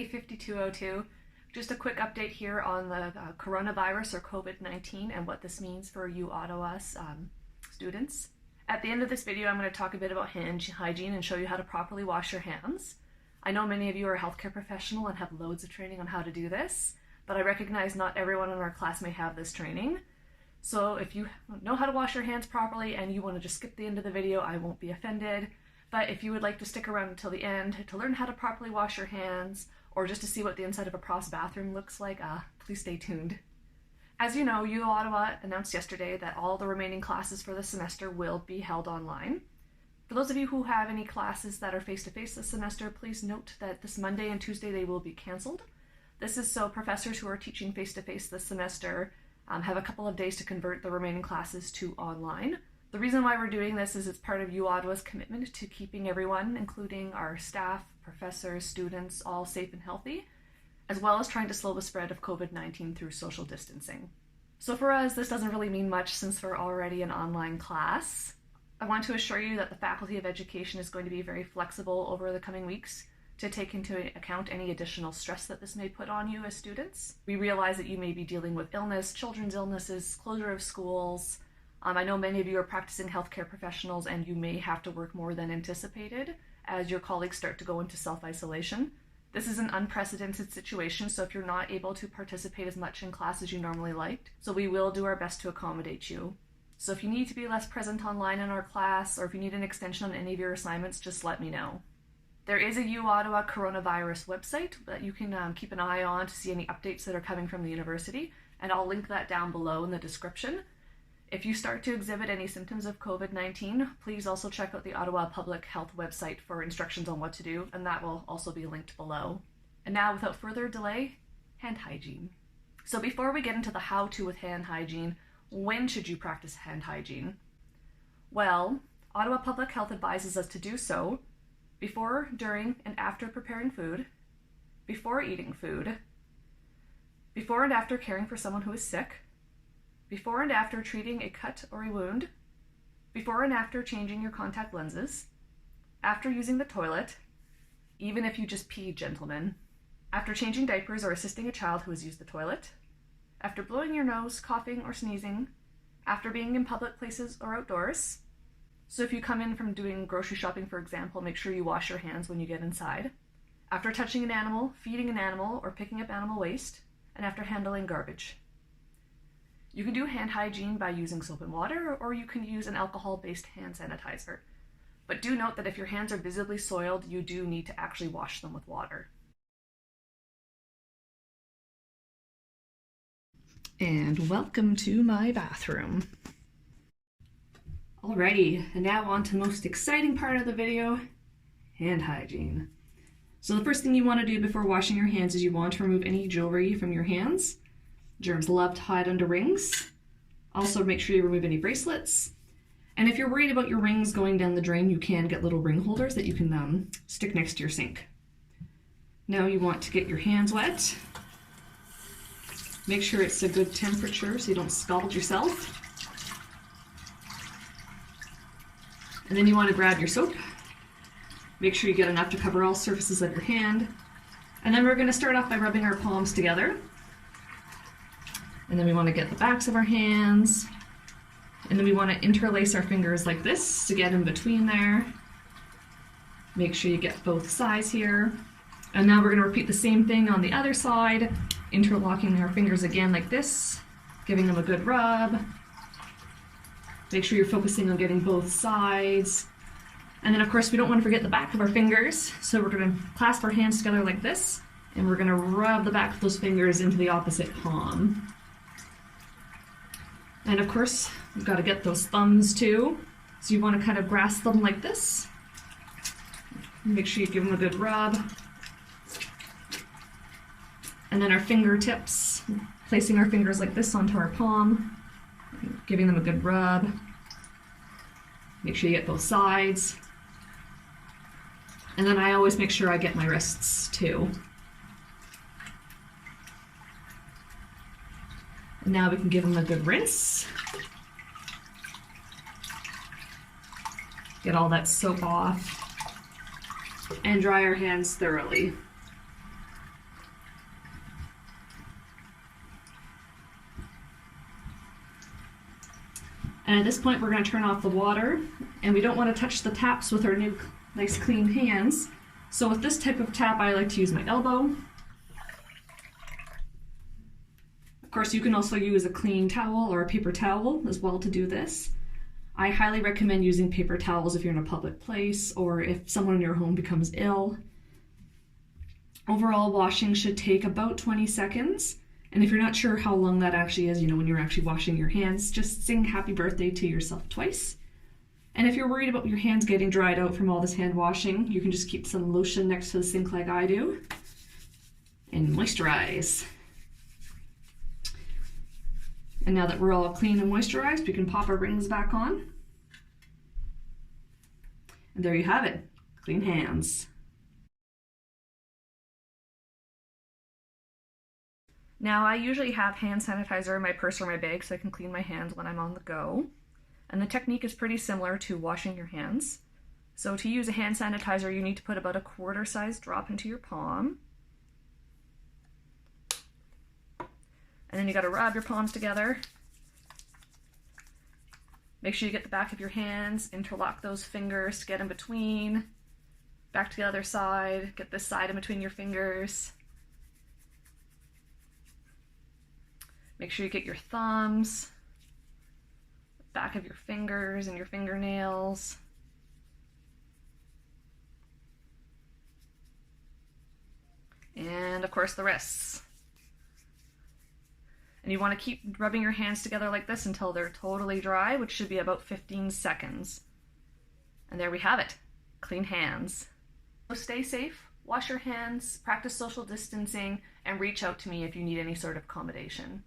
everybody, 5202. Just a quick update here on the coronavirus or COVID-19 and what this means for uOttawa students. At the end of this video, I'm going to talk a bit about hand hygiene and show you how to properly wash your hands. I know many of you are a healthcare professional and have loads of training on how to do this, but I recognize not everyone in our class may have this training. So if you know how to wash your hands properly and you want to just skip the end of the video, I won't be offended. But if you would like to stick around until the end to learn how to properly wash your hands, or just to see what the inside of a pros bathroom looks like, please stay tuned. As you know, uOttawa announced yesterday that all the remaining classes for the semester will be held online. For those of you who have any classes that are face-to-face this semester, please note that this Monday and Tuesday they will be canceled. This is so professors who are teaching face-to-face this semester have a couple of days to convert the remaining classes to online. The reason why we're doing this is it's part of uOttawa's commitment to keeping everyone, including our staff, professors, students, all safe and healthy, as well as trying to slow the spread of COVID-19 through social distancing. So for us, this doesn't really mean much since we're already an online class. I want to assure you that the Faculty of Education is going to be very flexible over the coming weeks to take into account any additional stress that this may put on you as students. We realize that you may be dealing with illness, children's illnesses, closure of schools. I know many of you are practicing healthcare professionals and you may have to work more than anticipated as your colleagues start to go into self-isolation. This is an unprecedented situation, so if you're not able to participate as much in class as you normally liked, so we will do our best to accommodate you. So if you need to be less present online in our class, or if you need an extension on any of your assignments, just let me know. There is a uOttawa coronavirus website that you can keep an eye on to see any updates that are coming from the university, and I'll link that down below in the description. If you start to exhibit any symptoms of COVID-19, please also check out the Ottawa Public Health website for instructions on what to do, and that will also be linked below. And now, without further delay, hand hygiene. So before we get into the how-to with hand hygiene, when should you practice hand hygiene? Well, Ottawa Public Health advises us to do so before, during, and after preparing food, before eating food, before and after caring for someone who is sick, before and after treating a cut or a wound, before and after changing your contact lenses, after using the toilet, even if you just peed, gentlemen, after changing diapers or assisting a child who has used the toilet, after blowing your nose, coughing, or sneezing, after being in public places or outdoors. So if you come in from doing grocery shopping, for example, make sure you wash your hands when you get inside, after touching an animal, feeding an animal, or picking up animal waste, and after handling garbage. You can do hand hygiene by using soap and water, or you can use an alcohol-based hand sanitizer. But do note that if your hands are visibly soiled, you do need to actually wash them with water. And welcome to my bathroom. Alrighty, and now on to the most exciting part of the video, hand hygiene. So the first thing you want to do before washing your hands is you want to remove any jewelry from your hands. Germs love to hide under rings. Also make sure you remove any bracelets. And if you're worried about your rings going down the drain, you can get little ring holders that you can stick next to your sink. Now you want to get your hands wet. Make sure it's a good temperature so you don't scald yourself. And then you want to grab your soap. Make sure you get enough to cover all surfaces of your hand. And then we're going to start off by rubbing our palms together. And then we want to get the backs of our hands. And then we want to interlace our fingers like this to get in between there. Make sure you get both sides here. And now we're going to repeat the same thing on the other side, interlocking our fingers again like this, giving them a good rub. Make sure you're focusing on getting both sides. And then of course we don't want to forget the back of our fingers, so we're going to clasp our hands together like this, and we're going to rub the back of those fingers into the opposite palm. And of course, you've got to get those thumbs too. So you want to kind of grasp them like this. Make sure you give them a good rub. And then our fingertips, placing our fingers like this onto our palm, giving them a good rub. Make sure you get both sides. And then I always make sure I get my wrists too. And now we can give them a good rinse. Get all that soap off and dry our hands thoroughly. And at this point, we're going to turn off the water, and we don't want to touch the taps with our new nice clean hands. So with this type of tap, I like to use my elbow. Of course, you can also use a clean towel or a paper towel as well to do this. I highly recommend using paper towels if you're in a public place or if someone in your home becomes ill. Overall, washing should take about 20 seconds. And if you're not sure how long that actually is, when you're actually washing your hands, just sing happy birthday to yourself twice. And if you're worried about your hands getting dried out from all this hand washing, you can just keep some lotion next to the sink like I do and moisturize. And now that we're all clean and moisturized, we can pop our rings back on. And there you have it, clean hands. Now I usually have hand sanitizer in my purse or my bag so I can clean my hands when I'm on the go. And the technique is pretty similar to washing your hands. So to use a hand sanitizer, you need to put about a quarter-sized drop into your palm. And then you gotta rub your palms together. Make sure you get the back of your hands, interlock those fingers, get in between. Back to the other side, get this side in between your fingers. Make sure you get your thumbs, back of your fingers and your fingernails. And of course the wrists. And you want to keep rubbing your hands together like this until they're totally dry, which should be about 15 seconds. And there we have it, clean hands. So stay safe, wash your hands, practice social distancing, and reach out to me if you need any sort of accommodation.